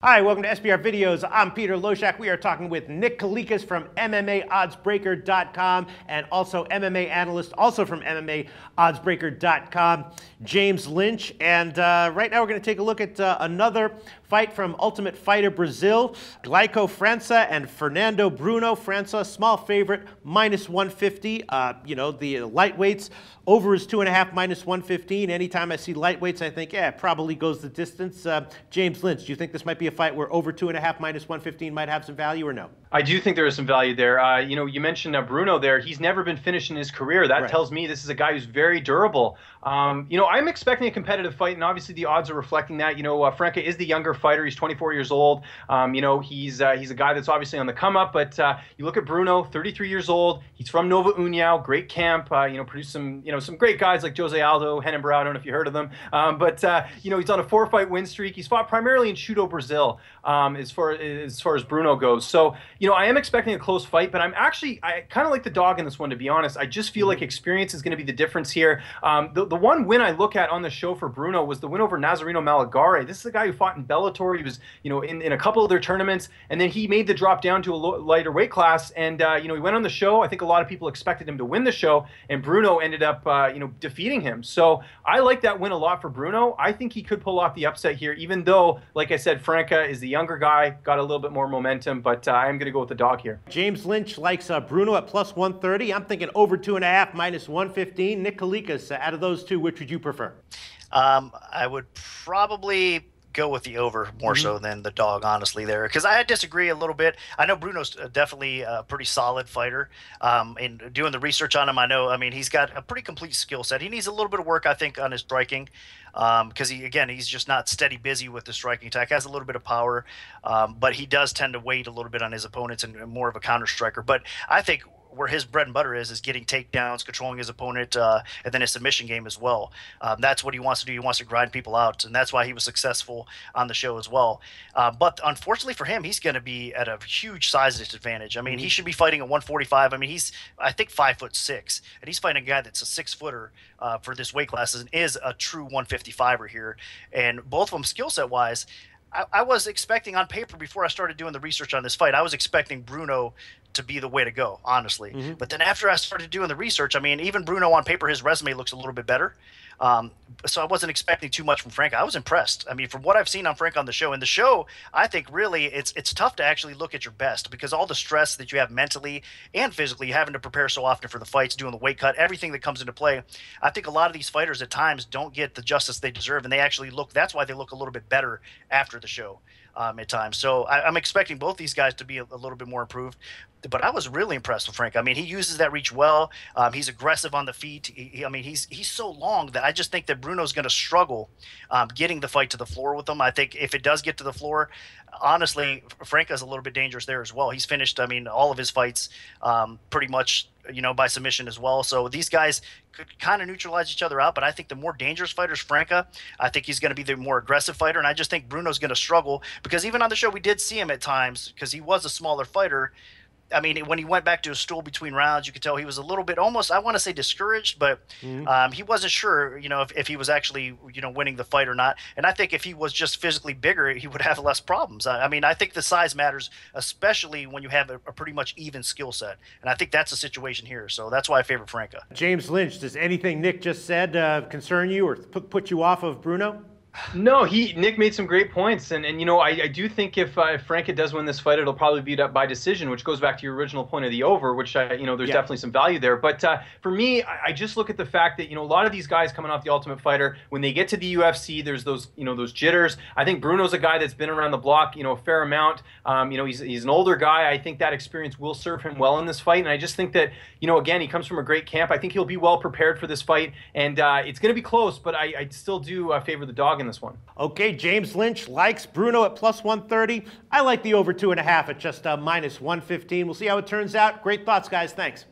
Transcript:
Hi, welcome to SBR Videos. I'm Peter Loshak. We are talking with Nick Kalikas from MMAOddsBreaker.com and also MMA analyst, also from MMAOddsBreaker.com, James Lynch. And right now we're going to take a look at another fight from Ultimate Fighter Brazil. Glaico Franca and Fernando Bruno. Franca, small favorite, minus 150. You know, the lightweights, over is 2.5, minus 115. Anytime I see lightweights, I think, yeah, it probably goes the distance. James Lynch, do you think this might be a fight where over 2.5, minus 115 might have some value or no? I do think there is some value there. You know, you mentioned Bruno there. He's never been finished in his career. That tells me this is a guy who's very durable. You know, I'm expecting a competitive fight, and obviously the odds are reflecting that. You know, Franca is the younger fighter. He's 24 years old. You know, he's a guy that's obviously on the come up. But you look at Bruno, 33 years old. He's from Nova União, great camp. You know, produced some great guys like Jose Aldo, Henenbrau. I don't know if you heard of them. You know, he's on a 4-fight win streak. He's fought primarily in Judo Brazil, as far as Bruno goes. So, you know, I am expecting a close fight, but I kind of like the dog in this one, to be honest. I just feel like experience is going to be the difference here. The one win I look at on the show for Bruno was the win over Nazareno Malagare. This is a guy who fought in Bellator. He was, you know, in a couple of their tournaments, and then he made the drop down to a lighter weight class, and you know, he went on the show. I think a lot of people expected him to win the show, and Bruno ended up you know, defeating him. So I like that win a lot for Bruno. I think he could pull off the upset here, even though, like I said, Franca is the younger guy, got a little bit more momentum, but I'm going to go with the dog here. James Lynch likes Bruno at plus 130. I'm thinking over 2.5, minus 115. Nick Kalikas, out of those two, which would you prefer? I would probably go with the over more so than the dog, honestly, there, because I disagree a little bit. I know Bruno's definitely a pretty solid fighter. And doing the research on him, I mean, he's got a pretty complete skill set. He needs a little bit of work, I think, on his striking, because he's just not steady busy with the striking attack. Has a little bit of power, but he does tend to wait a little bit on his opponents and more of a counter striker. But I think where his bread and butter is getting takedowns, controlling his opponent, and then his submission game as well. That's what he wants to do. He wants to grind people out, and that's why he was successful on the show as well. But unfortunately for him, he's going to be at a huge size disadvantage. I mean, he should be fighting at 145. I mean, he's, I think, 5'6", and he's fighting a guy that's a 6-footer for this weight class and is a true 155er here. And both of them, skill set wise, I was expecting on paper before I started doing the research on this fight, I was expecting Bruno to be the way to go, honestly. But then after I started doing the research, I mean, even Bruno on paper, his resume looks a little bit better. So I wasn't expecting too much from Franca. I was impressed. I mean, from what I've seen on Franca on the show, in the show, I think really it's tough to actually look at your best because all the stress that you have mentally and physically, having to prepare so often for the fights, doing the weight cut, everything that comes into play. I think a lot of these fighters at times don't get the justice they deserve, and they actually look, that's why they look a little bit better after the show. At times. So I'm expecting both these guys to be a little bit more improved. But I was really impressed with Frank. I mean, he uses that reach well. He's aggressive on the feet. I mean, he's so long that I just think that Bruno's going to struggle getting the fight to the floor with him. I think if it does get to the floor, honestly, Franca's a little bit dangerous there as well. He's finished, I mean, all of his fights pretty much, you know, by submission as well. So these guys could kind of neutralize each other out, but I think the more dangerous fighter is Franca. I think he's going to be the more aggressive fighter, and I just think Bruno's going to struggle because even on the show we did see him at times because he was a smaller fighter. I mean, when he went back to a stool between rounds, you could tell he was a little bit almost, I want to say, discouraged, but he wasn't sure, you know, if he was actually, you know, winning the fight or not. And I think if he was just physically bigger, he would have less problems. I mean, I think the size matters, especially when you have a pretty much even skill set. And I think that's the situation here. So that's why I favor Franca. James Lynch, does anything Nick just said concern you or put you off of Bruno? No, Nick made some great points, and you know, I do think if Franca does win this fight, it'll probably be up by decision, which goes back to your original point of the over, which you know, there's definitely some value there. But for me, I just look at the fact that, you know, a lot of these guys coming off the Ultimate Fighter, when they get to the UFC, there's those, you know, those jitters. I think Bruno's a guy that's been around the block, you know, a fair amount. You know, he's an older guy. I think that experience will serve him well in this fight, and I just think that, you know, again, he comes from a great camp. I think he'll be well prepared for this fight, and it's going to be close, but I still do favor the dog in this one. Okay, James Lynch likes Bruno at plus 130. I like the over 2.5 at just minus 115. We'll see how it turns out. Great thoughts, guys. Thanks.